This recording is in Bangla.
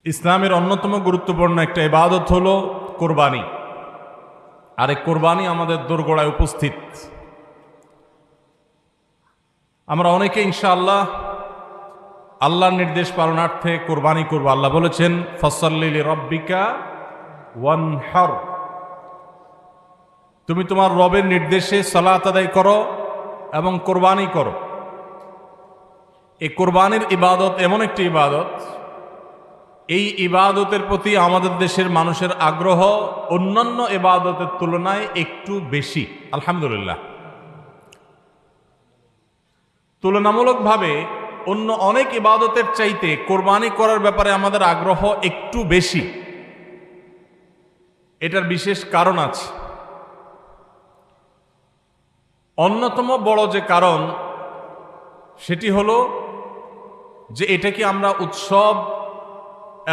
ইসলামের অন্যতম গুরুত্বপূর্ণ একটা ইবাদত হলো কোরবানি। আর এই কোরবানি আমাদের দোরগোড়ায় উপস্থিত। আমরা অনেকে ইনশাআল্লাহ আল্লাহর নির্দেশ পালনার্থে কোরবানি করব। আল্লাহ বলেছেন, ফসল্লি লিরাব্বিকা ওয়ানহার, তুমি তোমার রবের নির্দেশে সালাত আদায় করো এবং কোরবানি করো। এই কোরবানির ইবাদত এমন একটি ইবাদত, এই ইবাদতের প্রতি আমাদের দেশের মানুষের আগ্রহ অন্যান্য ইবাদতের তুলনায় একটু বেশি। আলহামদুলিল্লাহ, তুলনামূলকভাবে অন্য অনেক ইবাদতের চাইতে কোরবানি করার ব্যাপারে আমাদের আগ্রহ একটু বেশি। এটার বিশেষ কারণ আছে। অন্যতম বড় যে কারণ সেটি হলো যে এটাকে আমরা উৎসব